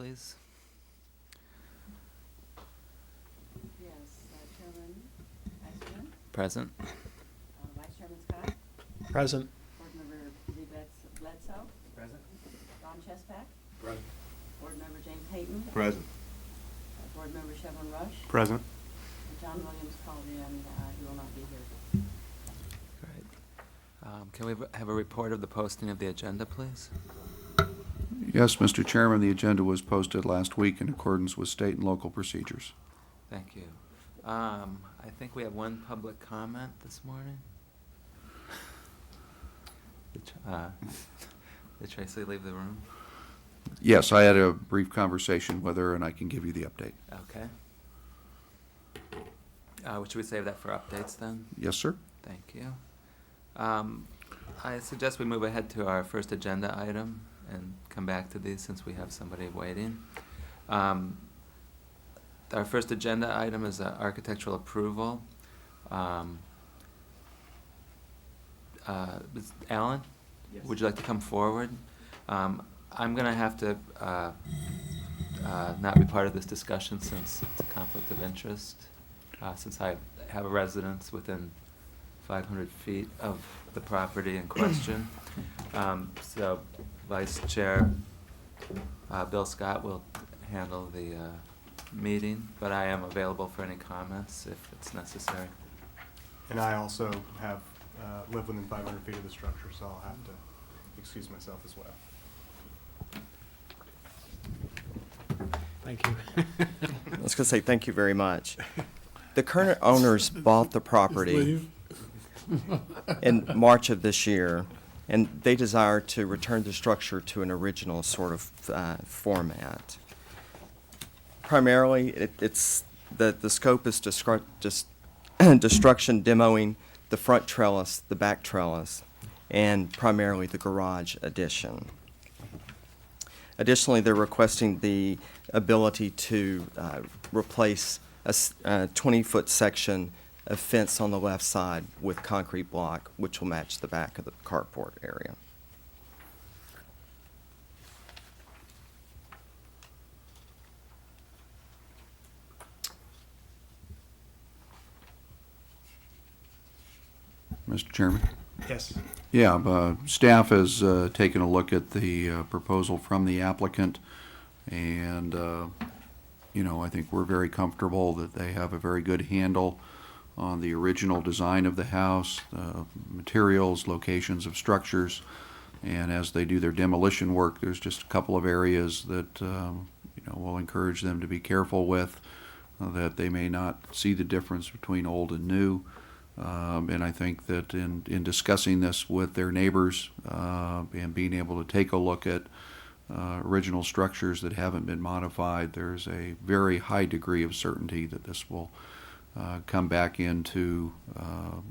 please? Yes, Chairman Iceman, Present. Vice Chairman Scott, Present. Board Member Lee Bledsoe, Present. Don Chespak, Present. Board Member James Hayton, Present. Board Member Chevron Rush, Present. and John Williams called in, he will not be here. Great. Can we have a report of the posting of the agenda, please? Yes, Mr. Chairman, the agenda was posted last week in accordance with state and local procedures. Thank you. I think we have one public comment this morning. Did Tracy leave the room? Yes, I had a brief conversation with her, and I can give you the update. Okay. Should we save that for updates then? Yes, sir? Thank you. I suggest we move ahead to our first agenda item and come back to these since we have somebody waiting. Our first agenda item is architectural approval. Alan? Yes. Would you like to come forward? I'm going to have to not be part of this discussion since it's a conflict of interest, since I have a residence within 500 feet of the property in question. So Vice Chair Bill Scott will handle the meeting, but I am available for any comments if it's necessary. And I also have live within 500 feet of the structure, so I'll have to excuse myself as well. Thank you. I was going to say thank you very much. The current owners bought the property in March of this year, and they desire to return the structure to an original sort of format. Primarily, it's the scope is destruction, demoing the front trellis, the back trellis, and primarily the garage addition. Additionally, they're requesting the ability to replace a 20-foot section of fence on the left side with concrete block, which will match the back of the carport area. Mr. Chairman? Yes. Yeah, staff has taken a look at the proposal from the applicant, and, I think we're very comfortable that they have a very good handle on the original design of the house, materials, locations of structures, and as they do their demolition work, there's just a couple of areas that, we'll encourage them to be careful with, that they may not see the difference between old and new. And I think that in discussing this with their neighbors and being able to take a look at original structures that haven't been modified, there's a very high degree of certainty that this will come back into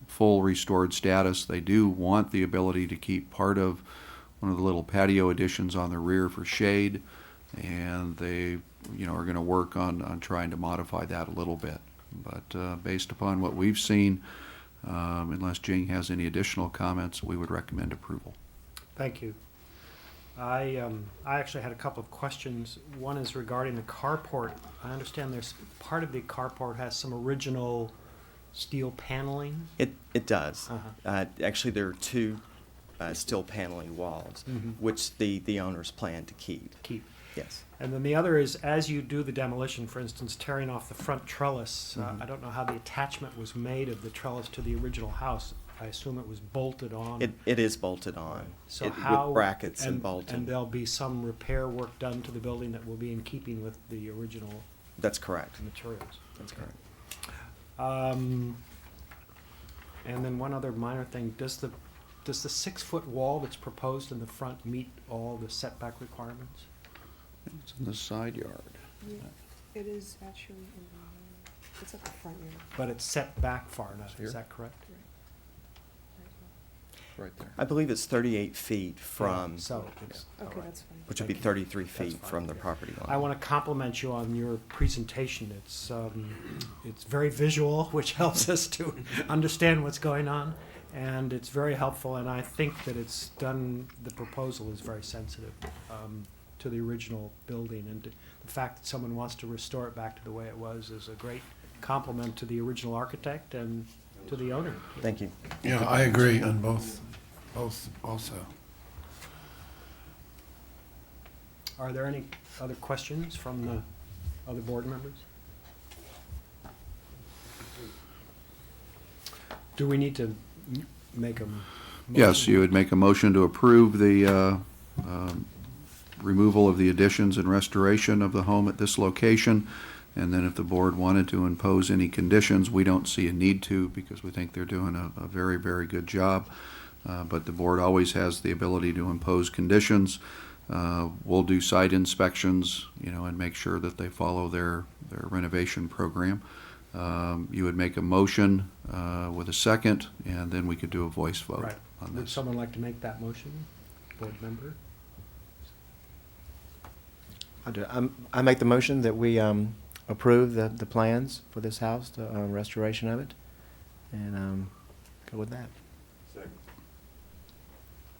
full restored status. They do want the ability to keep part of one of the little patio additions on the rear for shade, and they are going to work on trying to modify that a little bit. But based upon what we've seen, unless Jing has any additional comments, we would recommend approval. Thank you. I actually had a couple of questions. One is regarding the carport. I understand there's part of the carport has some original steel paneling. It does. Uh-huh. Actually, there are two steel paneling walls, which the owners plan to keep. Yes. And then the other is, as you do the demolition, for instance, tearing off the front trellis, I don't know how the attachment was made of the trellis to the original house. I assume it was bolted on. It is bolted on. So with brackets and bolted. And there'll be some repair work done to the building that will be in keeping with the original That's correct. materials. That's correct. And then one other minor thing, does the 6-foot wall that's proposed in the front meet all the setback requirements? It's in the side yard. Yeah, it is actually in the, it's at the front yard. But it's set back far enough, Here? is that correct? Right there. I believe it's 38 feet from, So, it's, all Okay, right. that's fine. which would be Thank you. 33 feet fine. from the property line. I want to compliment you on your presentation. It's very visual, which helps us to understand what's going on, and it's very helpful. And I think that it's done. The proposal is very sensitive. to the original building. And the fact that someone wants to restore it back to the way it was is a great compliment to the original architect and to the owner. Thank you. Yeah, I agree on both also. Are there any other questions from the other board members? Do we need to make a motion? Yes, you would make a motion to approve the removal of the additions and restoration of the home at this location. And then if the board wanted to impose any conditions, we don't see a need to because we think they're doing a very, very good job. But the board always has the ability to impose conditions. We'll do site inspections, and make sure that they follow their renovation program. You would make a motion with a second, and then we could do a voice vote Right. on Would this. someone like to make that motion? Board member? I do. I make the motion that we approve the plans for this house, the restoration of it, and go with that.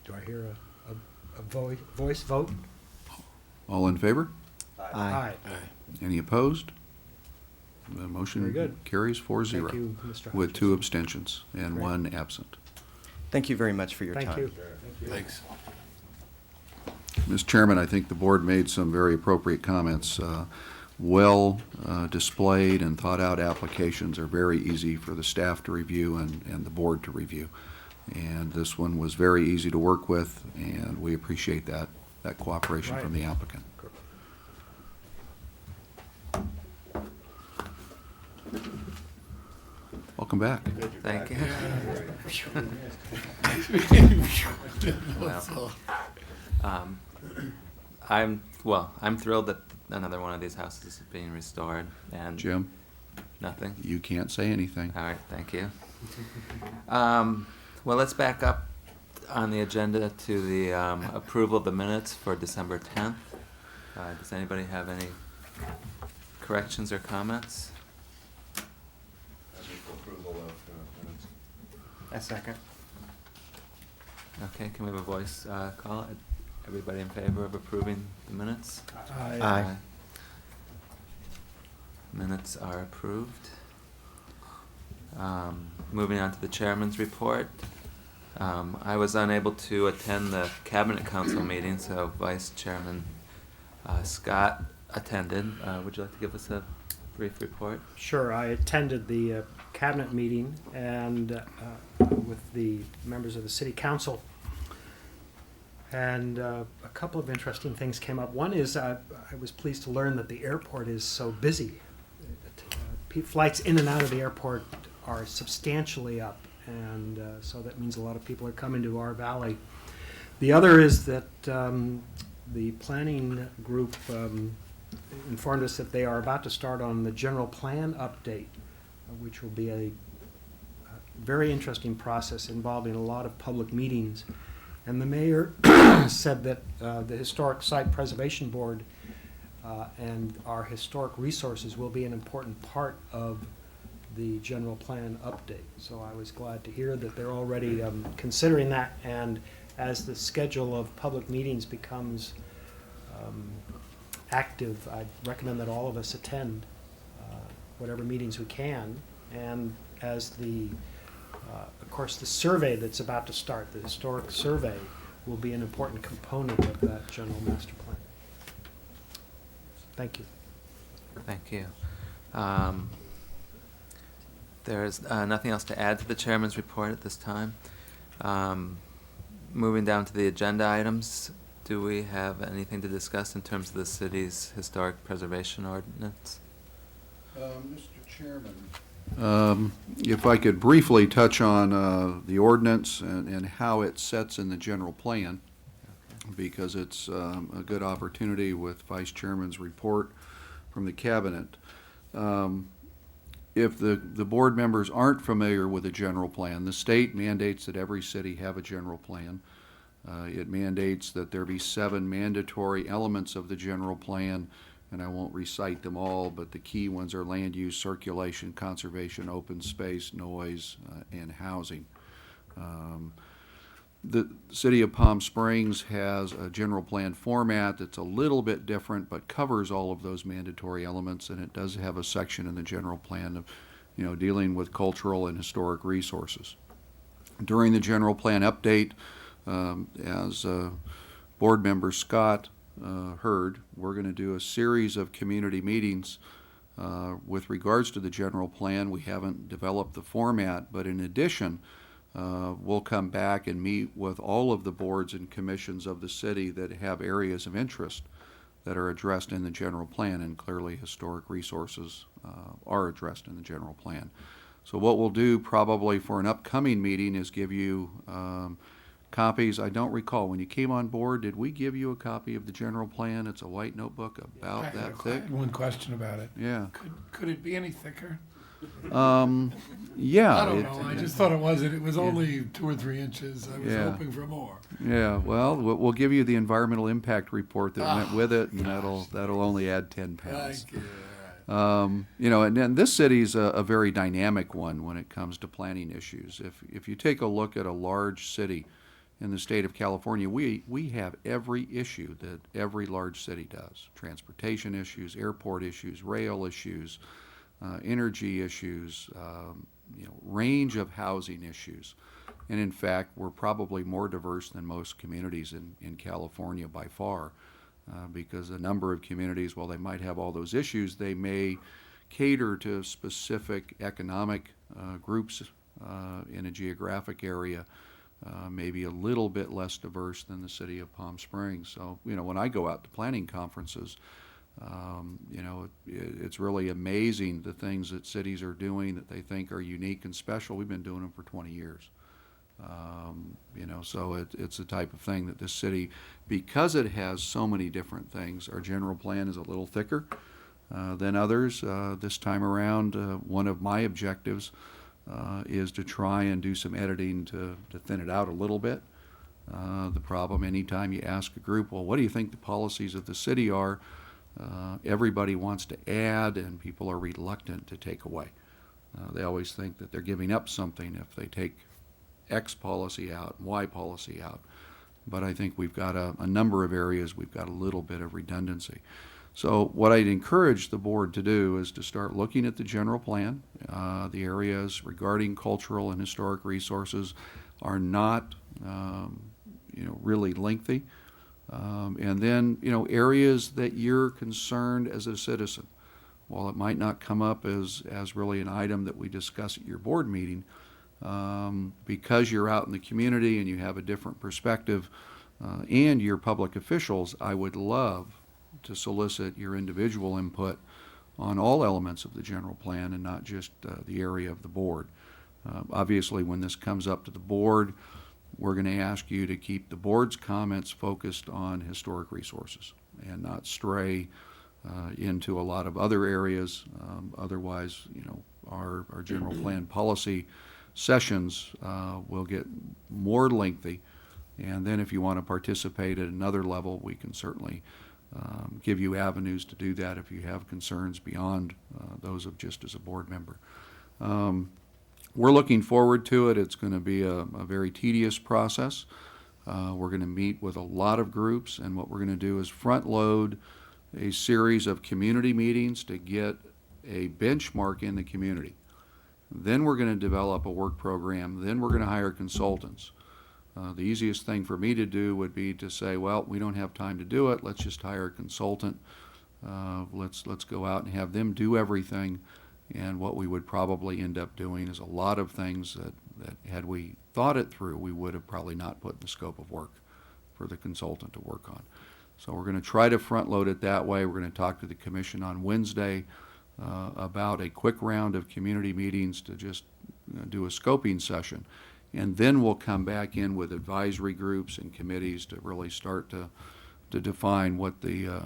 Do I hear a voice vote? All in favor? Aye. Any opposed? The motion Very good. carries 4-0 Thank you, Mr. with Hodges. 2 abstentions and Great. 1 absent. Thank you very much for your time. Thank you. Thanks. Mr. Chairman, I think the board made some very appropriate comments. Well displayed and thought out applications are very easy for the staff to review and the board to review. And this one was very easy to work with, and we appreciate that cooperation from Right. the applicant. Welcome back. Thank you. Well, I'm thrilled that another one of these houses is being restored, and Jim, nothing. you can't say anything. All right, thank you. Well, let's back up on the agenda to the approval of the minutes for December 10th. Does anybody have any corrections or comments? A second. Okay, can we have a voice call? Everybody in favor of approving the minutes? Aye. Minutes are approved. Moving on to the chairman's report. I was unable to attend the cabinet council meeting, so Vice Chairman Scott attended. Would you like to give us a brief report? Sure, I attended the cabinet meeting and with the members of the city council. And a couple of interesting things came up. One is I was pleased to learn that the airport is so busy. Flights in and out of the airport are substantially up, and so that means a lot of people are coming to our valley. The other is that the planning group informed us that they are about to start on the general plan update, which will be a very interesting process involving a lot of public meetings. And the mayor said that the Historic Site Preservation Board and our historic resources will be an important part of the general plan update. So I was glad to hear that they're already considering that, and as the schedule of public meetings becomes active, I recommend that all of us attend whatever meetings we can. And as of course, the survey that's about to start, the historic survey, will be an important component of that general master plan. Thank you. Thank you. There's nothing else to add to the chairman's report at this time. Moving down to the agenda items, do we have anything to discuss in terms of the city's historic preservation ordinance? Mr. Chairman. If I could briefly touch on the ordinance and how it sets in the general plan, because it's a good opportunity with Vice Chairman's report from the Cabinet. If the board members aren't familiar with the general plan, the state mandates that every city have a general plan. It mandates that there be 7 mandatory elements of the general plan, and I won't recite them all, but the key ones are land use, circulation, conservation, open space, noise, and housing. The city of Palm Springs has a general plan format that's a little bit different, but covers all of those mandatory elements, and it does have a section in the general plan of, dealing with cultural and historic resources. During the general plan update, as board member Scott heard, we're going to do a series of community meetings with regards to the general plan. We haven't developed the format, but in addition, we'll come back and meet with all of the boards and commissions of the city that have areas of interest that are addressed in the general plan, and clearly historic resources are addressed in the general plan. So what we'll do probably for an upcoming meeting is give you copies. I don't recall, when you came on board, did we give you a copy of the general plan? It's a white notebook about that I thick. had one question about it. Yeah. Could it be any thicker? Yeah. I don't know. I just thought it wasn't. It was only 2 or 3 inches. I was Yeah. hoping for more. Yeah, well, we'll give you the environmental impact report that went with it, and that'll only add 10 pounds. Thank you. And then this city's a very dynamic one when it comes to planning issues. If you take a look at a large city in the state of California, we have every issue that every large city does: transportation issues, airport issues, rail issues, energy issues, range of housing issues. And in fact, we're probably more diverse than most communities in California by far, because a number of communities, while they might have all those issues, they may cater to specific economic groups in a geographic area, maybe a little bit less diverse than the city of Palm Springs. So, when I go out to planning conferences, it's really amazing the things that cities are doing that they think are unique and special. We've been doing them for 20 years. So it's the type of thing that this city, because it has so many different things, our general plan is a little thicker than others. This time around, one of my objectives is to try and do some editing to thin it out a little bit. The problem, anytime you ask a group, well, what do you think the policies of the city are? Everybody wants to add, and people are reluctant to take away. They always think that they're giving up something if they take X policy out, Y policy out. But I think we've got a number of areas we've got a little bit of redundancy. So what I'd encourage the board to do is to start looking at the general plan. The areas regarding cultural and historic resources are not, really lengthy. And then, areas that you're concerned as a citizen. While it might not come up as really an item that we discuss at your board meeting, because you're out in the community and you have a different perspective, and you're public officials, I would love to solicit your individual input on all elements of the general plan and not just the area of the board. Obviously, when this comes up to the board, we're going to ask you to keep the board's comments focused on historic resources and not stray into a lot of other areas. Otherwise, our general plan policy sessions will get more lengthy. And then if you want to participate at another level, we can certainly give you avenues to do that if you have concerns beyond those of just as a board member. We're looking forward to it. It's going to be a very tedious process. We're going to meet with a lot of groups, and what we're going to do is front load a series of community meetings to get a benchmark in the community. Then we're going to develop a work program. Then we're going to hire consultants. The easiest thing for me to do would be to say, well, we don't have time to do it. Let's just hire a consultant. Let's go out and have them do everything. And what we would probably end up doing is a lot of things that had we thought it through, we would have probably not put in the scope of work for the consultant to work on. So we're going to try to front load it that way. We're going to talk to the commission on Wednesday about a quick round of community meetings to just do a scoping session. And then we'll come back in with advisory groups and committees to really start to define what the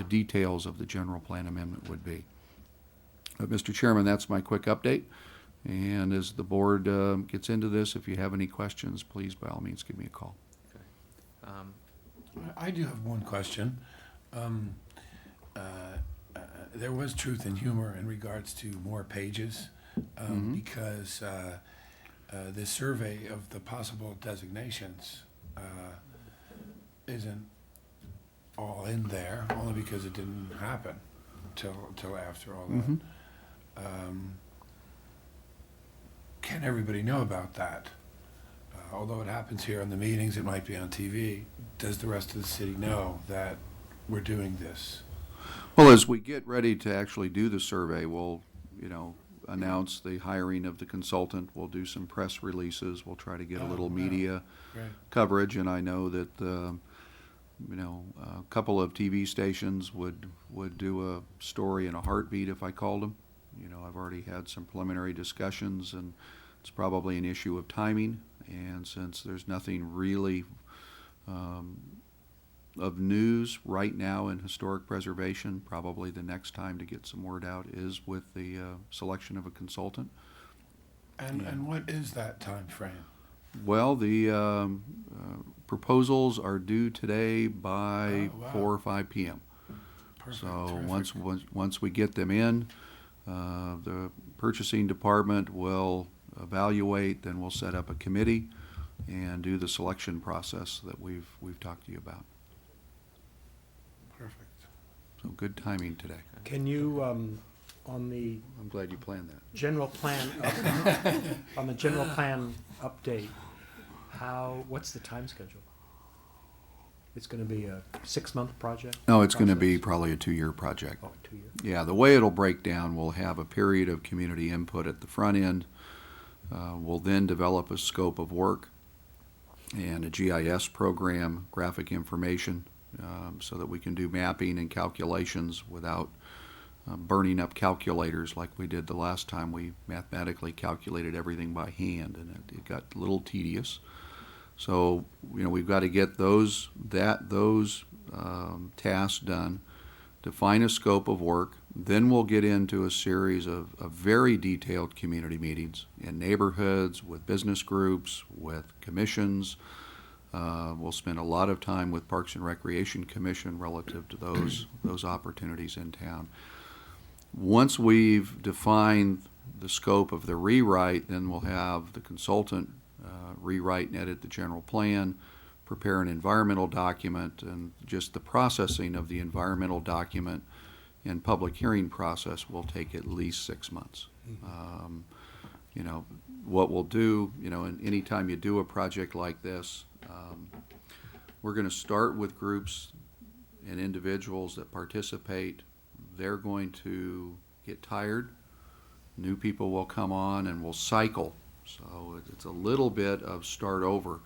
details of the general plan amendment would be. Mr. Chairman, that's my quick update. And as the board gets into this, if you have any questions, please, by all means, give me a call. Okay. I do have one question. There was truth and humor in regards to more pages, because the survey of the possible designations isn't all in there, only because it didn't happen till after all that. Mhm. Can everybody know about that? Although it happens here in the meetings, it might be on TV. Does the rest of the city know that we're doing this? Well, as we get ready to actually do the survey, we'll, announce the hiring of the consultant. We'll do some press releases. We'll try to get a Oh, little wow. media Right. coverage, and I know that, a couple of TV stations would do a story in a heartbeat if I called them. I've already had some preliminary discussions, and it's probably an issue of timing. And since there's nothing really of news right now in historic preservation, probably the next time to get some word out is with the selection of a consultant. And what is that time frame? Well, the proposals are due today by Oh, wow. 4 or 5 p.m. Perfect. So Terrific. once we get them in, the purchasing department will evaluate, then we'll set up a committee and do the selection process that we've talked to you about. Perfect. So good timing today. Can you, on the I'm glad you planned that. general plan, on the general plan update, what's the time schedule? It's gonna be a 6-month project? No, it's going to be process? probably a 2-year project. Oh, 2 years. Yeah, the way it'll break down, we'll have a period of community input at the front end. We'll then develop a scope of work and a GIS program, graphic information, so that we can do mapping and calculations without burning up calculators like we did the last time we mathematically calculated everything by hand, and it got a little tedious. So, we've got to get those tasks done, define a scope of work. Then we'll get into a series of very detailed community meetings in neighborhoods, with business groups, with commissions. We'll spend a lot of time with Parks and Recreation Commission relative to those opportunities in town. Once we've defined the scope of the rewrite, then we'll have the consultant rewrite and edit the general plan, prepare an environmental document, and just the processing of the environmental document and public hearing process will take at least 6 months. What we'll do, and anytime you do a project like this, we're going to start with groups and individuals that participate. They're going to get tired. New people will come on and we'll cycle. So it's a little bit of start over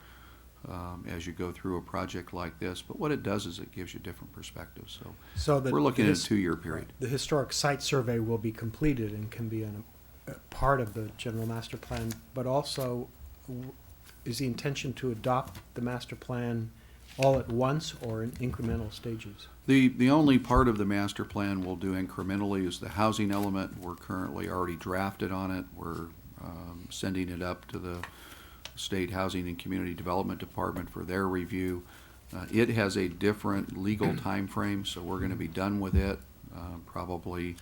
as you go through a project like this. But what it does is it gives you different perspectives. So we're looking at a 2-year period. The historic site survey will be completed and can be a part of the general master plan, but also is the intention to adopt the master plan all at once or in incremental stages? The only part of the master plan we'll do incrementally is the housing element. We're currently already drafted on it. We're sending it up to the State Housing and Community Development Department for their review. It has a different legal time frame, so we're going to be done with it probably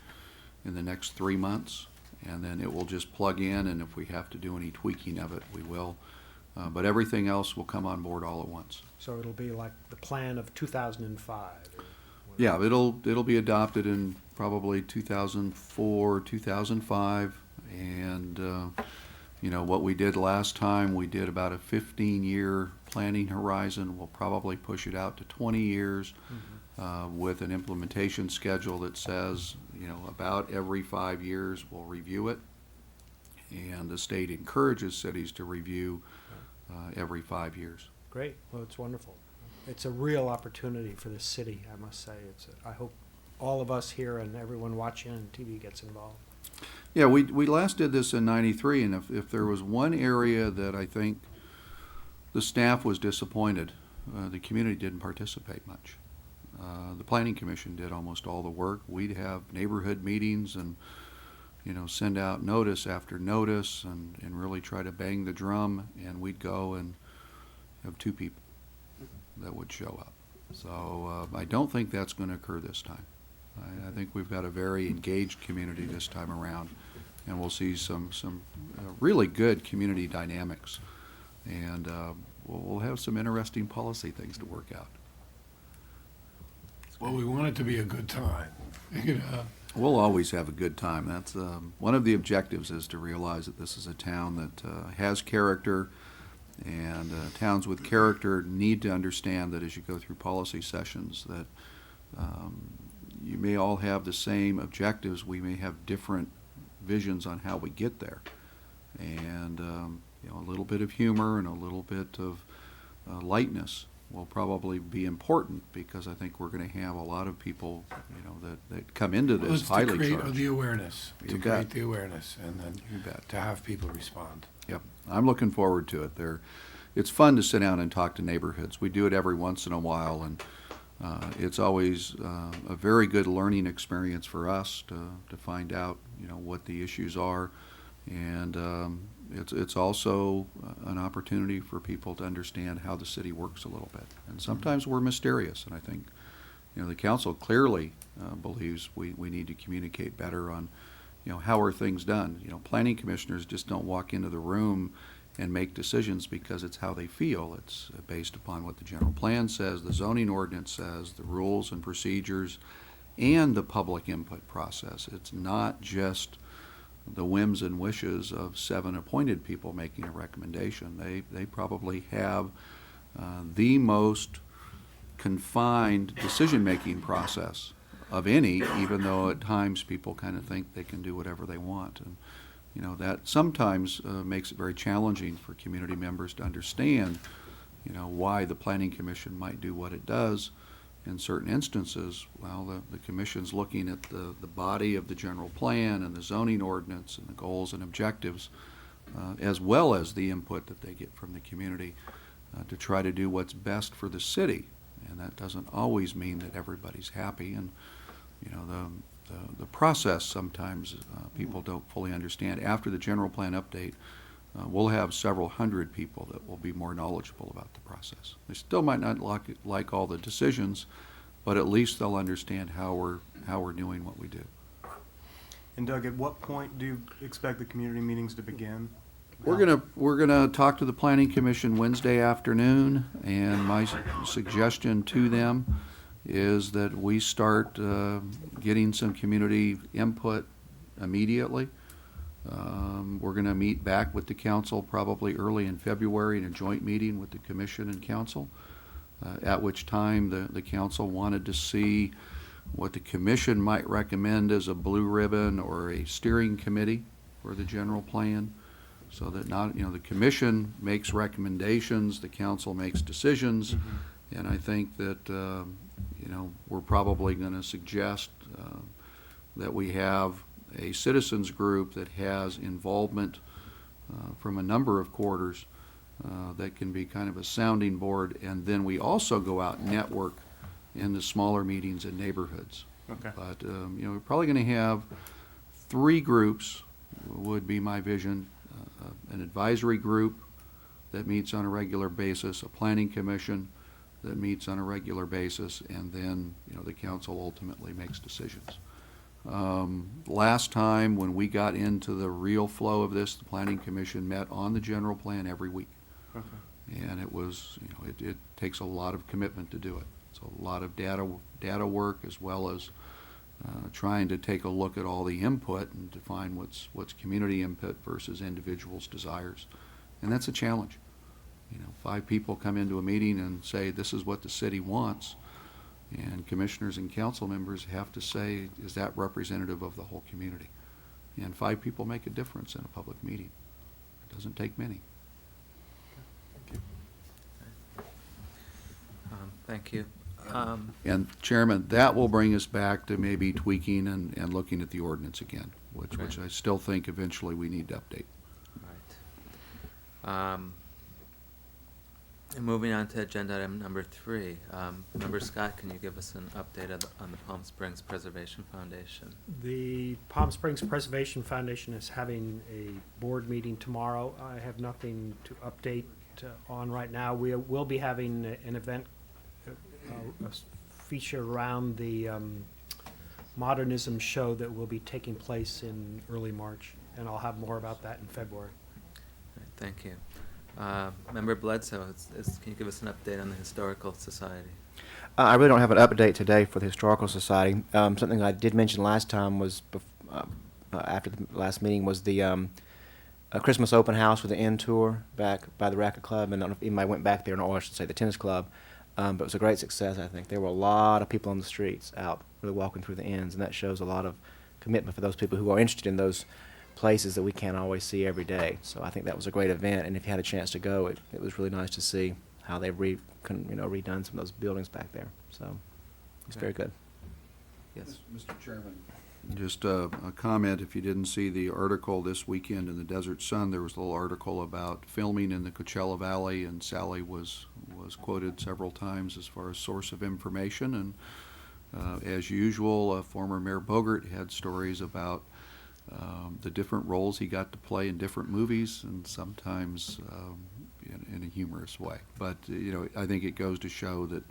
in the next 3 months, and then it will just plug in, and if we have to do any tweaking of it, we will. But everything else will come on board all at once. So it'll be like the plan of 2005? Yeah, it'll be adopted in probably 2004, 2005, and what we did last time, we did about a 15-year planning horizon. We'll probably push it out to 20 years with an implementation schedule that says, about every 5 years we'll review it, and the state encourages cities to review every 5 years. Great, well, it's wonderful. It's a real opportunity for the city, I must say. I hope all of us here and everyone watching on TV gets involved. Yeah, we last did this in '93, and if there was one area that I think the staff was disappointed, the community didn't participate much. The Planning Commission did almost all the work. We'd have neighborhood meetings and, send out notice after notice and really try to bang the drum, and we'd go and have 2 people that would show up. So I don't think that's going to occur this time. I think we've got a very engaged community this time around, and we'll see some really good community dynamics. And we'll have some interesting policy things to work out. Well, we want it to be a good time, you know. We'll always have a good time. That's one of the objectives, is to realize that this is a town that has character, and towns with character need to understand that as you go through policy sessions, that you may all have the same objectives. We may have different visions on how we get there, and you know, a little bit of humor and a little bit of lightness will probably be important, because I think we're going to have a lot of people, you know, that come into Well, this it's to highly create charged. the awareness, You to bet. create the awareness, and then You bet. to have people respond. Yep, I'm looking forward to it. It's fun to sit down and talk to neighborhoods. We do it every once in a while, and it's always a very good learning experience for us to find out, you know, what the issues are, and it's also an opportunity for people to understand how the city works a little bit. And sometimes we're mysterious, and I think, you know, the council clearly believes we need to communicate better on, you know, how are things done. You know, planning commissioners just don't walk into the room and make decisions because it's how they feel. It's based upon what the general plan says, the zoning ordinance says, the rules and procedures, and the public input process. It's not just the whims and wishes of 7 appointed people making a recommendation. They probably have the most confined decision-making process of any, even though at times people kind of think they can do whatever they want. And you know, that sometimes makes it very challenging for community members to understand, you know, why the Planning Commission might do what it does. In certain instances, well, the commission's looking at the body of the general plan and the zoning ordinance and the goals and objectives, as well as the input that they get from the community, to try to do what's best for the city. And that doesn't always mean that everybody's happy. And, you know, the process sometimes people don't fully understand. After the general plan update, we'll have several hundred people that will be more knowledgeable about the process. They still might not like all the decisions, but at least they'll understand how we're doing what we do. And Doug, at what point do you expect the community meetings to begin? We're gonna talk to the Planning Commission Wednesday afternoon, and my suggestion to them is that we start getting some community input immediately. We're going to meet back with the council probably early in February in a joint meeting with the commission and council, at which time the council wanted to see what the commission might recommend as a blue ribbon or a steering committee for the general plan, so that not, you know, the commission makes recommendations, the council makes decisions, and I think that, you know, we're probably going to suggest that we have a citizens group that has involvement from a number of quarters that can be kind of a sounding board, and then we also go out and network in the smaller meetings in neighborhoods. Okay. But you know, we're probably going to have 3 groups, would be my vision. An advisory group that meets on a regular basis, a planning commission that meets on a regular basis, and then, you know, the council ultimately makes decisions. Last time when we got into the real flow of this, the Planning Commission met on the general plan every week. Okay. And it was, you know, it takes a lot of commitment to do it. It's a lot of data work, as well as trying to take a look at all the input and define what's community input versus individuals' desires. And that's a challenge. You know, 5 people come into a meeting and say, this is what the city wants. And commissioners and council members have to say, is that representative of the whole community? And 5 people make a difference in a public meeting. It doesn't take many. Thank you. And Chairman, that will bring us back to maybe tweaking and looking at the ordinance again, which Right. I still think eventually we need to update. Right. And moving on to agenda item number 3. Member Scott, can you give us an update on the Palm Springs Preservation Foundation? The Palm Springs Preservation Foundation is having a board meeting tomorrow. I have nothing to update on right now. We will be having an event, a feature around the modernism show that will be taking place in early March. and I'll have more about that in February. All right, thank you. Member Bledsoe, can you give us an update on the Historical Society? I really don't have an update today for the Historical Society. Something I did mention last time was, after the last meeting, was the a Christmas open house with the Inn tour back by the Racquet Club, and I don't know if anybody went back there, or I should say the tennis club, but it was a great success, I think. There were a lot of people on the streets out really walking through the inns, and that shows a lot of commitment for those people who are interested in those places that we can't always see every day. So I think that was a great event, and if you had a chance to go, it was really nice to see how they've redone some of those buildings back there. So it's Okay. very good. Yes. Mr. Chairman. Just a comment, if you didn't see the article this weekend in the Desert Sun, there was a little article about filming in the Coachella Valley, and Sally was quoted several times as far as source of information. And as usual, former Mayor Bogert had stories about the different roles he got to play in different movies, and sometimes in a humorous way. But I think it goes to show that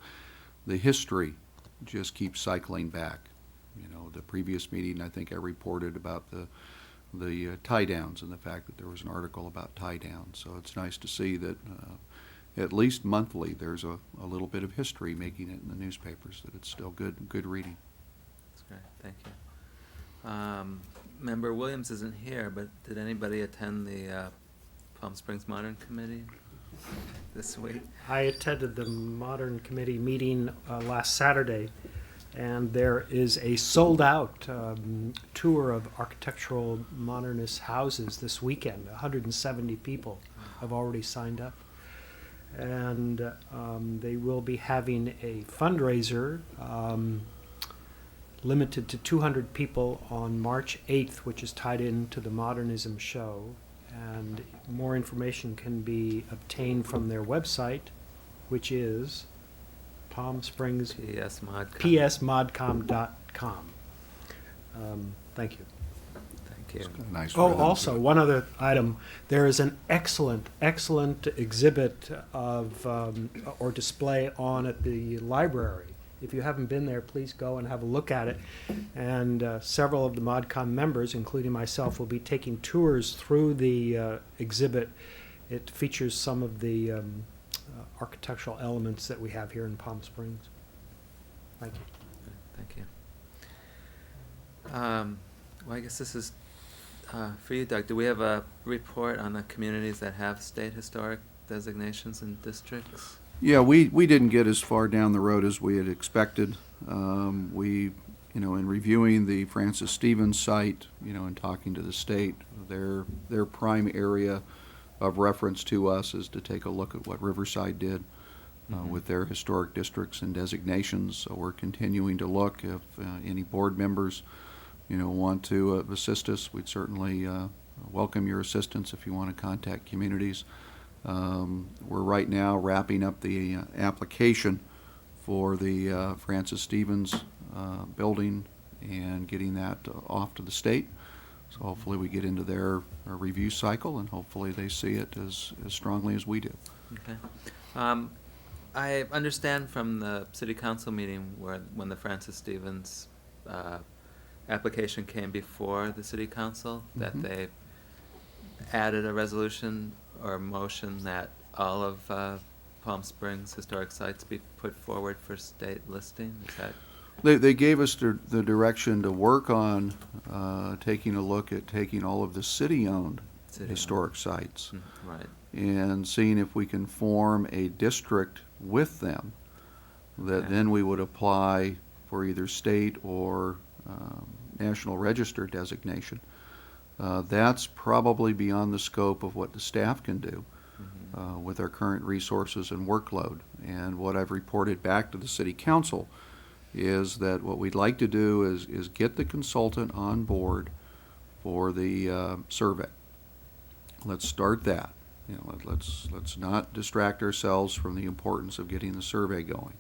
the history just keeps cycling back. The previous meeting, I think I reported about the tie downs and the fact that there was an article about tie downs. So it's nice to see that at least monthly there's a little bit of history making it in the newspapers, that it's still good reading. That's great, thank you. Member Williams isn't here, but did anybody attend the Palm Springs Modern Committee this week? I attended the Modern Committee meeting last Saturday, and there is a sold-out tour of architectural modernist houses this weekend. 170 people have already signed up. And they will be having a fundraiser limited to 200 people on March 8th, which is tied into the Modernism show. And more information can be obtained from their website, which is Palm Springs psmodcom.com. Thank you. Thank you. It's kinda nice for Oh, them also, to- one other item. There is an excellent exhibit of, or display on at the library. If you haven't been there, please go and have a look at it. And several of the ModCom members, including myself, will be taking tours through the exhibit. It features some of the architectural elements that we have here in Palm Springs. Thank you. Thank you. Well, I guess this is for you, Doug. Do we have a report on the communities that have state historic designations and districts? Yeah, we didn't get as far down the road as we had expected. We, in reviewing the Francis Stevens site, and talking to the state, their prime area of reference to us is to take a look at what Riverside did with their historic districts and designations. So we're continuing to look. If any board members, want to assist us, we'd certainly welcome your assistance if you want to contact communities. We're right now wrapping up the application for the Francis Stevens building and getting that off to the state. So hopefully we get into their review cycle, and hopefully they see it as strongly as we do. Okay. I understand from the city council meeting when the Francis Stevens application came before the city council, that Mhm. they added a resolution or a motion that all of Palm Springs historic sites be put forward for state listing. Is that? They gave us the direction to work on taking a look at taking all of the city-owned City-owned. historic sites Right. and seeing if we can form a district with them that Okay. then we would apply for either state or National Register designation. That's probably beyond the scope of what the staff can do with our current resources and workload. And what I've reported back to the city council is that what we'd like to do is get the consultant on board for the survey. Let's start that. Let's not distract ourselves from the importance of getting the survey going.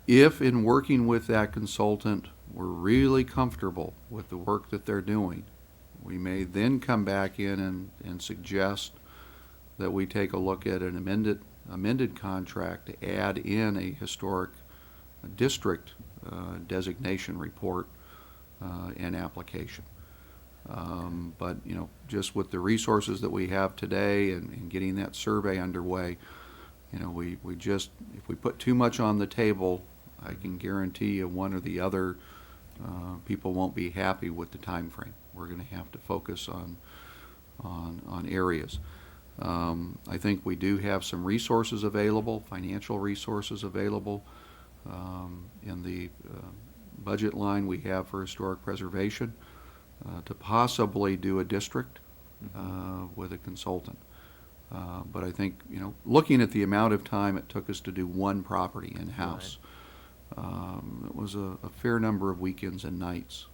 If in working with that consultant, we're really comfortable with the work that they're doing, we may then come back in and suggest that we take a look at an amended contract to add in a historic district designation report and application. But, you know, just with the resources that we have today and getting that survey underway, you know, we just, if we put too much on the table, I can guarantee you one or the other, people won't be happy with the time frame. We're gonna have to focus on areas. I think we do have some resources available, financial resources available. In the budget line we have for historic preservation, to possibly do a district with a consultant. But I think, you know, looking at the amount of time it took us to do one property in-house, it was a fair number of weekends and nights.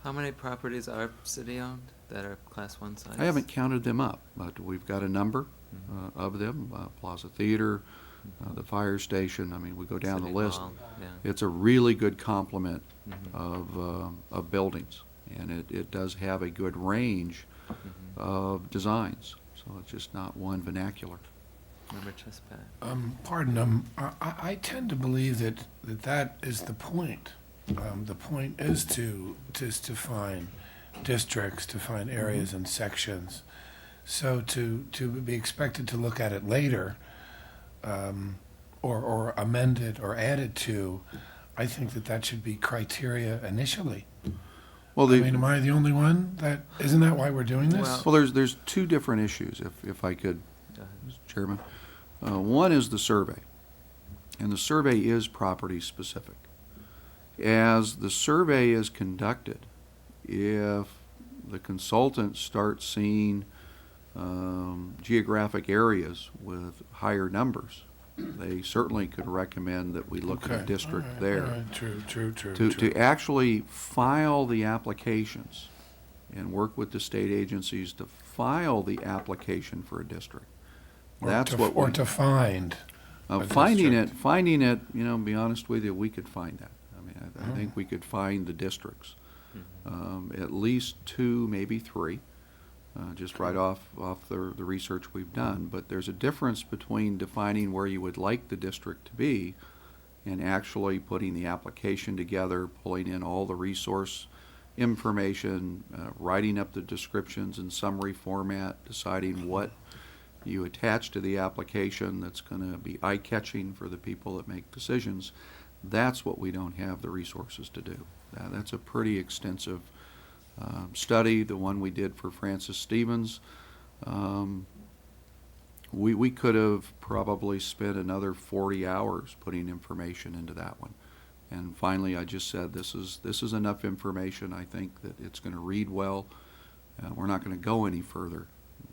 How many properties are city-owned that are Class 1 sites? I haven't counted them up, but we've got a number of them, Plaza Theater, the fire station, I mean, we go down City the list. Hall, yeah. It's a really good complement Mhm. of buildings, and it does have a good range of designs, so it's just not one vernacular. Member Chespat. Pardon, I tend to believe that is the point. The point is to find districts, to find areas and sections. So to be expected to look at it later, or amended or added to, I think that should be criteria initially. Well, I mean, am I the only one isn't that why we're doing this? Well, there's two different issues, if I could, Go ahead. Mr. Chairman. One is the survey, and the survey is property specific. As the survey is conducted, if the consultant starts seeing geographic areas with higher numbers, they certainly could recommend that we look at a Okay, district all right, there. all right, True. To actually file the applications and work with the state agencies to file the application for a district. That's what Or we, to find. a finding district. you know, to be honest with you, we could find that. I mean, I Oh. think we could find the districts. Mhm. At least two, maybe three, just right off the research we've done. But there's a difference between defining where you would like the district to be and actually putting the application together, pulling in all the resource information, writing up the descriptions in summary format, deciding what you attach to the application that's going to be eye-catching for the people that make decisions. That's what we don't have the resources to do. That's a pretty extensive study, the one we did for Francis Stevens. We could have probably spent another 40 hours putting information into that one. And finally, I just said, this is enough information. I think that it's going to read well. We're not going to go any further.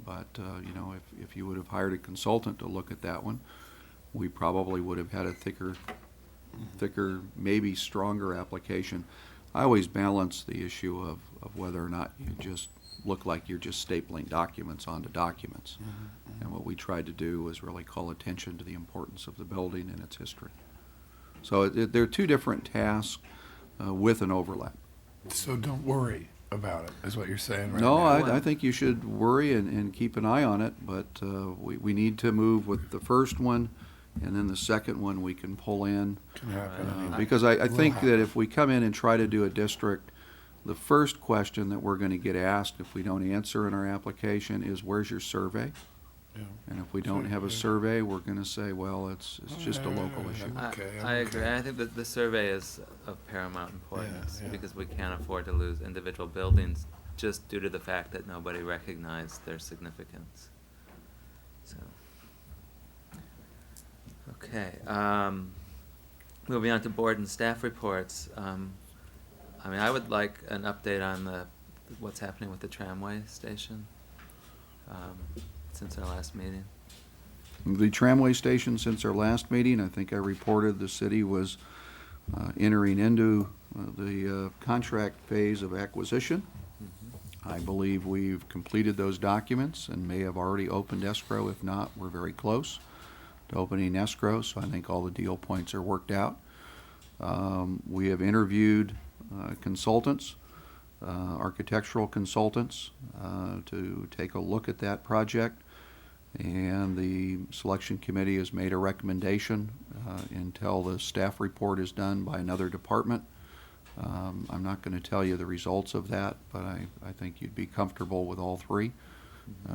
But, you know, if you would have hired a consultant to look at that one, we probably would have had a thicker, maybe stronger application. I always balance the issue of whether or not you just look like you're just stapling documents onto documents. And what we tried to do was really call attention to the importance of the building and its history. So they're two different tasks with an overlap. So don't worry about it, is what you're saying right No, now. I think you should worry and keep an eye on it, but we need to move with the first one, and then the second one we can pull in. Can happen. I mean, Because I will think that happen. if we come in and try to do a district, the first question that we're going to get asked if we don't answer in our application is, where's your survey? Yeah. And if we don't have a Yeah. survey, we're going to say, well, it's just a local issue. Okay, I I'm agree. okay. I think that the survey is of paramount importance yeah. because we can't afford to lose individual buildings just due to the fact that nobody recognized their significance. So, okay. Moving on to board and staff reports. I mean, I would like an update on what's happening with the tramway station since our last meeting. The tramway station, since our last meeting, I think I reported the city was entering into the contract phase of acquisition. I believe we've completed those documents and may have already opened escrow. If not, we're very close to opening escrow, so I think all the deal points are worked out. We have interviewed consultants, architectural consultants, to take a look at that project. And the selection committee has made a recommendation until the staff report is done by another department I'm not going to tell you the results of that, but I think you'd be comfortable with all three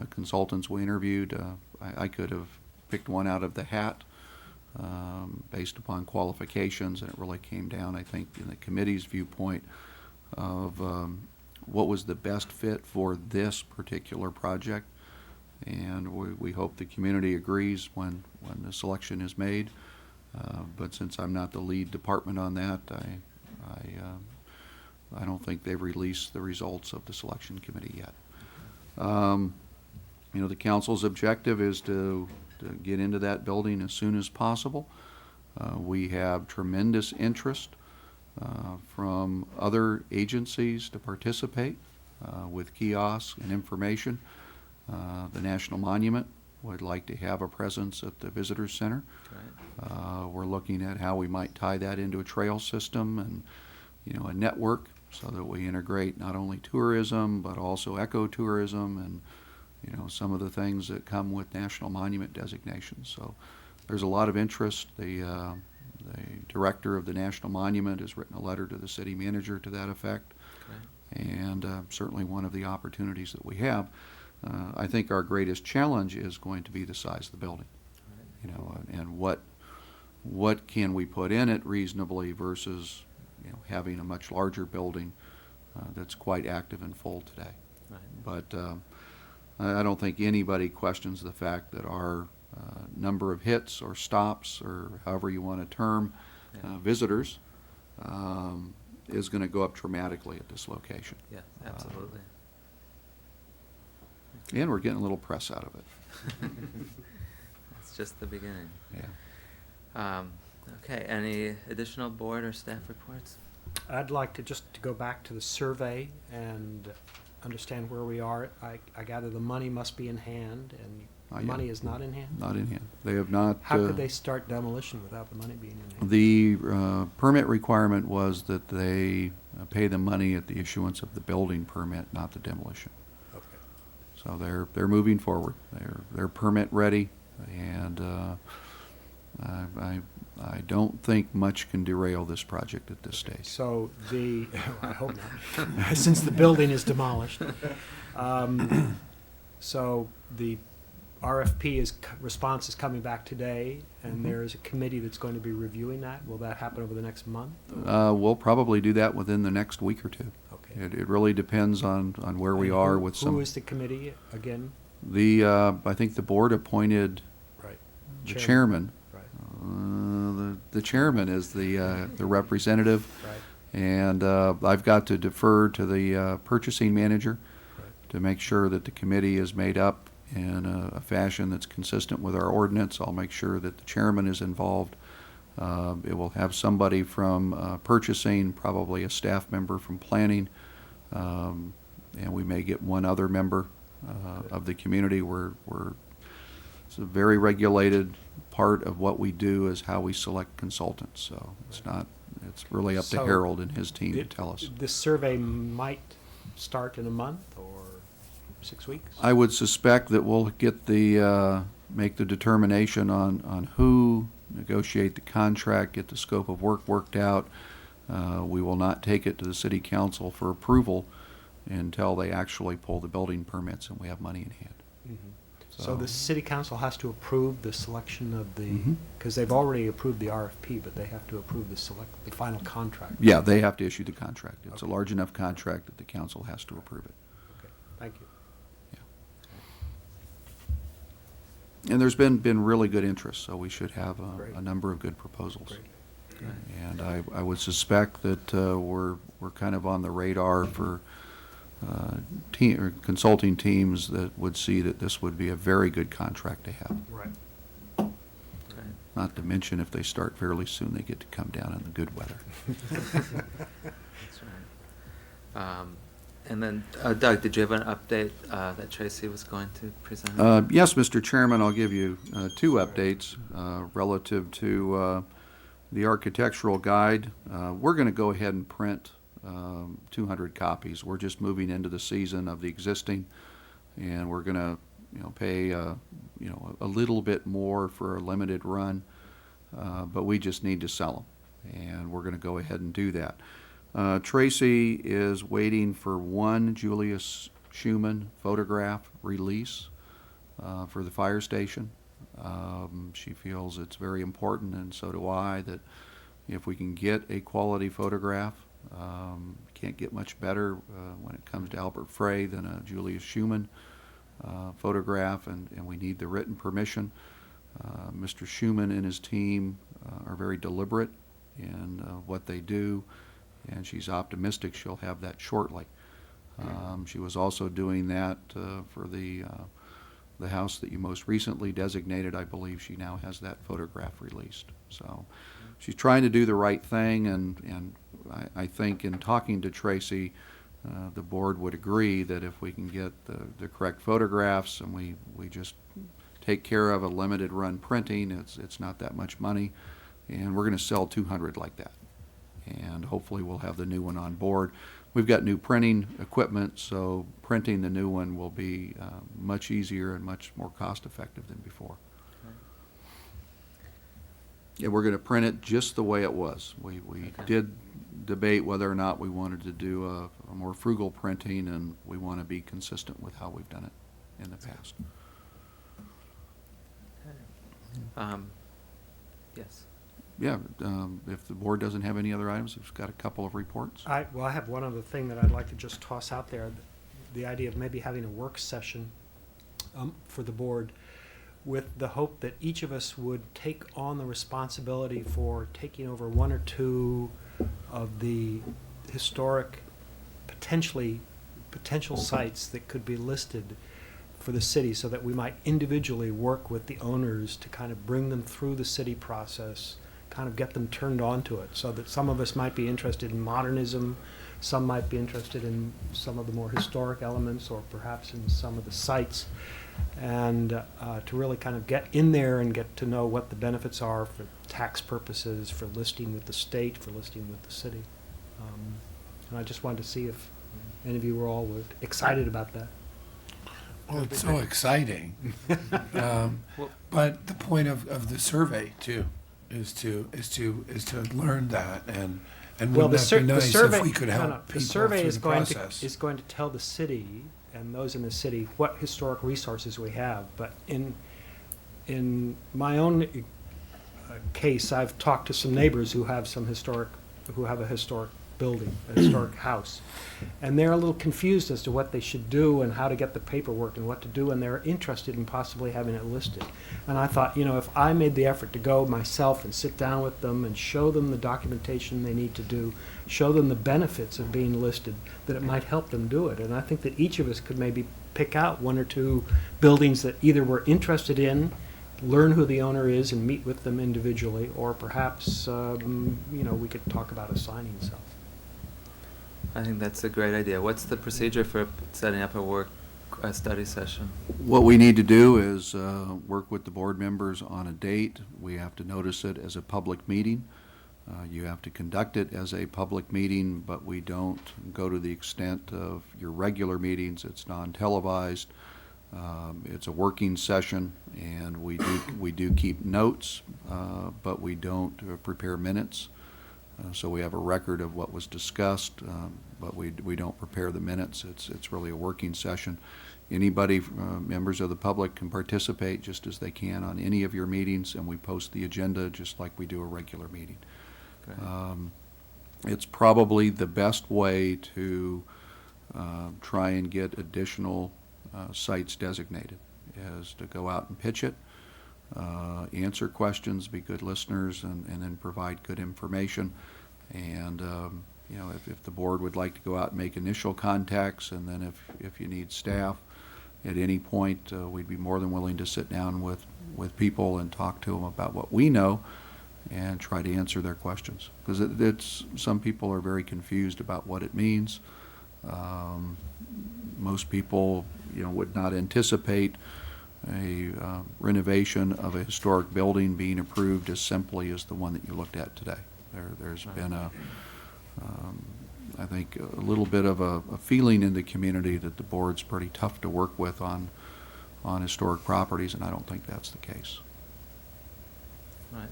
consultants we interviewed. I could have picked one out of the hat based upon qualifications, and it really came down, I think, in the committee's viewpoint of what was the best fit for this particular project. And we hope the community agrees when the selection is made. But since I'm not the lead department on that, I don't think they've released the results of the selection committee yet. You know, the council's objective is to get into that building as soon as possible. We have tremendous interest from other agencies to participate with kiosks and information. The National Monument would like to have a presence at the Visitor Center. Right. We're looking at how we might tie that into a trail system and, you know, a network so that we integrate not only tourism but also ecotourism and, you know, some of the things that come with National Monument designations. So there's a lot of interest. The director of the National Monument has written a letter to the city manager to that effect. Okay. And certainly one of the opportunities that we have. I think our greatest challenge is going to be the size of the building, you know, and what can we put in it reasonably versus, you know, having a much larger building that's quite active and full today. Right. But I don't think anybody questions the fact that our number of hits or stops or however you want to term visitors is going to go up dramatically at this location. Yeah, absolutely. And we're getting a little press out of it. That's just the beginning. Yeah. Okay, any additional board or staff reports? I'd like to go back to the survey and understand where we are. I gather the money must be in hand, and Not the yet. money is not in hand? Not in hand. They have not. How could they start demolition without the money being in hand? The permit requirement was that they pay the money at the issuance of the building permit, not the demolition. Okay. So they're moving forward. They're permit ready, and I don't think much can derail this project at this stage. So I hope not, since the building is demolished. So the RFP response is coming back today, and there is a committee that's going to be reviewing that. Will that happen over the next month? We'll probably do that within the next week or two. Okay. It really depends on where we are with some. Who is the committee again? I think the board appointed Right. the chairman. Right. The chairman is the representative, Right. and I've got to defer to the purchasing manager Right. to make sure that the committee is made up in a fashion that's consistent with our ordinance. I'll make sure that the chairman is involved. It will have somebody from purchasing, probably a staff member from planning, and we may get one other member of the community. It's a very regulated part of what we do is how we select consultants. So it's really up to So Harold and his team to tell us. This survey might start in a month or 6 weeks? I would suspect that we'll get make the determination on who, negotiate the contract, get the scope of work worked out. We will not take it to the city council for approval until they actually pull the building permits and we have money in hand. So the city council has to approve the selection of the, Mhm. because they've already approved the RFP, but they have to approve the final contract. Yeah, they have to issue the contract. It's a Okay. large enough contract that the council has to approve it. Okay, thank you. And there's been really good interest, so we should have Great. a number of good proposals. Great. And I would suspect that we're kind of on the radar for consulting teams that would see that this would be a very good contract to have. Right. Right. Not to mention if they start fairly soon, they get to come down in the good weather. That's right. And then, Doug, did you have an update that Tracy was going to present? Yes, Mr. Chairman, I'll give you two updates relative to the architectural guide. We're going to go ahead and print 200 copies. We're just moving into the season of the existing, and we're going to pay a little bit more for a limited run, but we just need to sell them, and we're going to go ahead and do that. Tracy is waiting for one Julius Schumann photograph release for the fire station. She feels it's very important, and so do I, that if we can get a quality photograph, can't get much better when it comes to Albert Frey than a Julius Schumann photograph, and we need the written permission. Mr. Schumann and his team are very deliberate in what they do, and she's optimistic she'll have that shortly. She was also doing that for the house that you most recently designated. I believe she now has that photograph released. So she's trying to do the right thing, and I think in talking to Tracy, the board would agree that if we can get the correct photographs and we just take care of a limited run printing, it's not that much money, and we're going to sell 200 like that. And hopefully we'll have the new one on board. We've got new printing equipment, so printing the new one will be much easier and much more cost effective than before. Yeah, we're going to print it just the way it was. We did debate whether or not we wanted to do a more frugal printing, and we want to be consistent with how we've done it in the past. Yes. Yeah, if the board doesn't have any other items, we've got a couple of reports. I have one other thing that I'd like to just toss out there. The idea of maybe having a work session for the board, with the hope that each of us would take on the responsibility for taking over one or two of the historic, potential sites that could be listed for the city, so that we might individually work with the owners to kind of bring them through the city process, kind of get them turned on to it, so that some of us might be interested in modernism, some might be interested in some of the more historic elements, or perhaps in some of the sites, and to really kind of get in there and get to know what the benefits are for tax purposes, for listing with the state, for listing with the city. And I just wanted to see if any of you were all excited about that. Well, it's so exciting. But the point of the survey too is to learn that, and Well, wouldn't the, that sur- be the nice survey, if we could help no, people the survey through is the going process? is going to tell the city and those in the city what historic resources we have. But in my own case, I've talked to some neighbors who have a historic building, a historic house, and they're a little confused as to what they should do and how to get the paperwork and what to do, and they're interested in possibly having it listed. And I thought, if I made the effort to go myself and sit down with them and show them the documentation they need to do, show them the benefits of being listed, that it might help them do it. And I think that each of us could maybe pick out one or two buildings that either we're interested in, learn who the owner is and meet with them individually, or perhaps, we could talk about assigning some. I think that's a great idea. What's the procedure for setting up a study session? What we need to do is work with the board members on a date. We have to notice it as a public meeting. You have to conduct it as a public meeting, but we don't go to the extent of your regular meetings. It's non-televised. It's a working session, and we do keep notes, but we don't prepare minutes. So we have a record of what was discussed, but we don't prepare the minutes. It's really a working session. Anybody, members of the public, can participate just as they can on any of your meetings, and we post the agenda just like we do a regular meeting. It's probably the best way to try and get additional sites designated, is to go out and pitch it, answer questions, be good listeners, and then provide good information. And if the board would like to go out and make initial contacts, and then if you need staff at any point, we'd be more than willing to sit down with people and talk to them about what we know and try to answer their questions, because it's some people are very confused about what it means. Most people would not anticipate a renovation of a historic building being approved as simply as the one that you looked at today. There's been I think a little bit of a feeling in the community that the board's pretty tough to work with on historic properties, and I don't think that's the case. Right.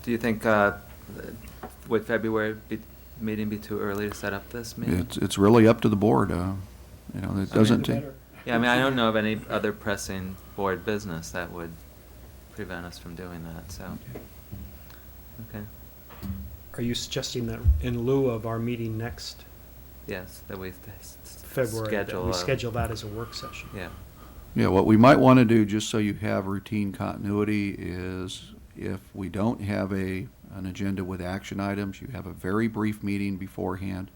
Do you think, would February meeting be too early to set up this meeting? It's really up to the board, you know, it doesn't take. Yeah, I mean, I don't know of any other pressing board business that would prevent us from doing that, so. Okay, Are you suggesting that in lieu of our meeting next yes, that we February, that schedule. we schedule that as a work session? Yeah, Yeah, what we might want to do, just so you have routine continuity, is if we don't have an agenda with action items, you have a very brief meeting beforehand.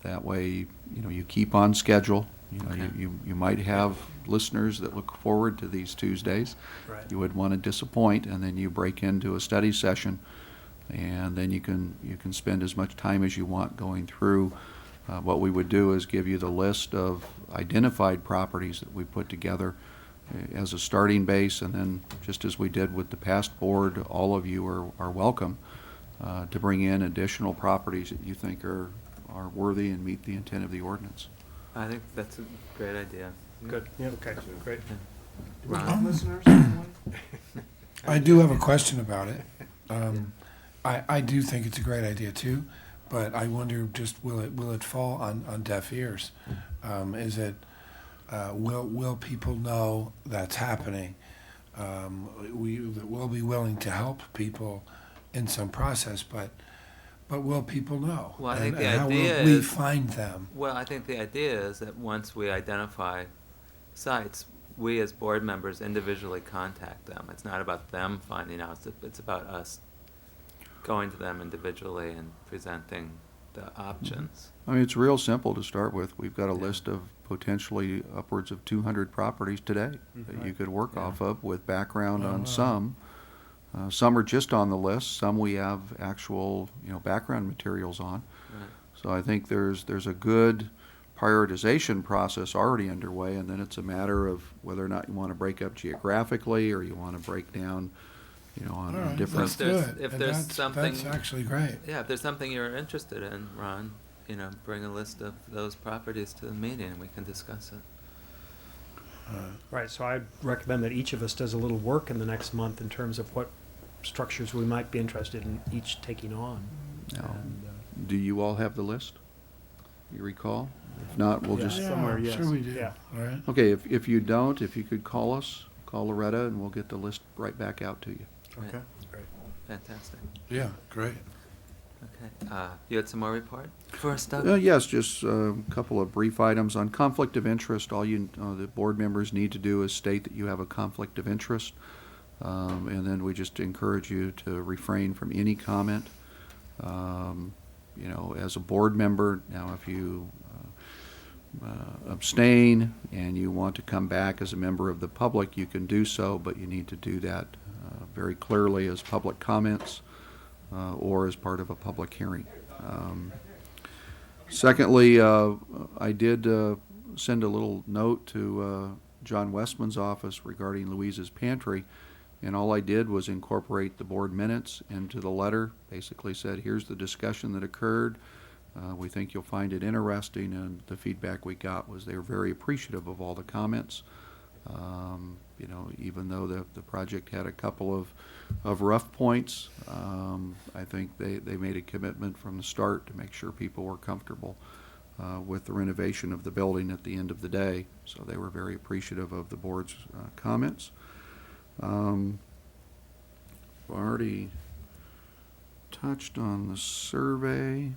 That way, you know, you keep on schedule. You know, Okay. you might have listeners that look forward to these Tuesdays. Right. You would want to disappoint, and then you break into a study session, and then you can spend as much time as you want going through. What we would do is give you the list of identified properties that we put together as a starting base, and then, just as we did with the past board, all of you are welcome to bring in additional properties that you think are worthy and meet the intent of the ordinance. I think that's a great idea. Good, okay, great. Ron? I do have a question about it. I do think it's a great idea too, but I wonder just will it fall on deaf ears? Is it will people know that's happening? We'll be willing to help people in some process, but will people know? Well, I think And the how idea will we is- find them? Well, I think the idea is that once we identify sites, we as board members individually contact them. It's not about them finding out, it's about us going to them individually and presenting the options. I mean, it's real simple to start with. We've got a Yeah. list of potentially upwards of 200 properties today that you could work Yeah. off of with background Oh, on wow. some. Some are just on the list, some we have actual, you know, background materials on. Right. So I think there's a good prioritization process already underway, and then it's a matter of whether or not you want to break up geographically, or you want to break down, you know, on All right, different. let's do there's- it. if And there's that's something- actually great. Yeah, if there's something you're interested in, Ron, you know, bring a list of those properties to the meeting and we can discuss it. Right, so I'd recommend that each of us does a little work in the next month in terms of what structures we might be interested in each taking on. Now, And, do you all have the list? You recall? If not, we'll just. somewhere, yes. Sure we do. Yeah. All right. Okay, if you don't, if you could call us, call Loretta, and we'll get the list right back out to you. Okay. Fantastic. Yeah, great. Okay, you had some more report for us, Doug? Yes, just a couple of brief items on conflict of interest. All the board members need to do is state that you have a conflict of interest. And then we just encourage you to refrain from any comment. You know, as a board member, now if you abstain and you want to come back as a member of the public, you can do so, but you need to do that very clearly as public comments or as part of a public hearing. Secondly, I did send a little note to John Westman's office regarding Louise's Pantry, and all I did was incorporate the board minutes into the letter. Basically said, here's the discussion that occurred. We think you'll find it interesting, and the feedback we got was they were very appreciative of all the comments. You know, even though the project had a couple of rough points, I think they made a commitment from the start to make sure people were comfortable with the renovation of the building at the end of the day. So they were very appreciative of the board's comments. Already touched on the survey.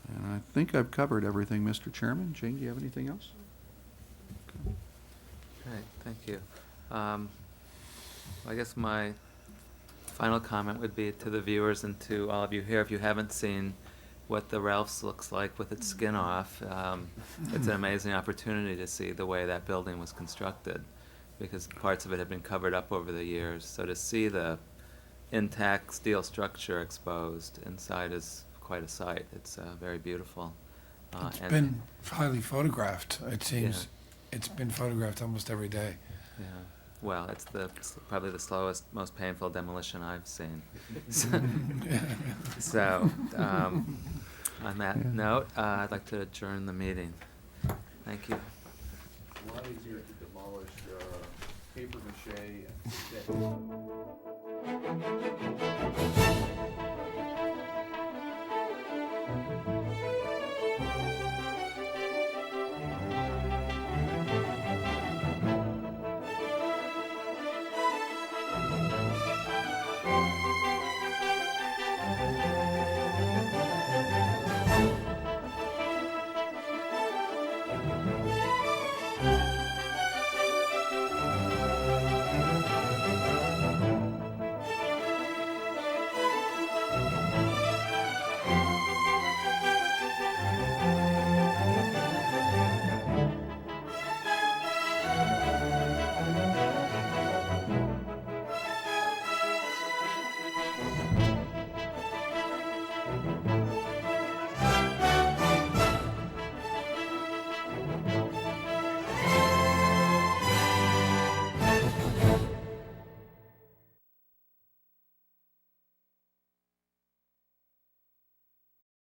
And I think I've covered everything, Mr. Chairman. Jane, do you have anything else? Great, thank you. I guess my final comment would be to the viewers and to all of you here, if you haven't seen what the Ralph's looks like with its skin off, it's an amazing opportunity to see the way that building was constructed, because parts of it have been covered up over the years. So to see the intact steel structure exposed inside is quite a sight. It's very beautiful. It's and- been highly photographed. It seems Yeah. it's been photographed almost every day. Yeah, well, it's probably the slowest, most painful demolition I've seen. So, on that note, I'd like to adjourn the meeting. Thank you. A lot easier to demolish paper mache and stick.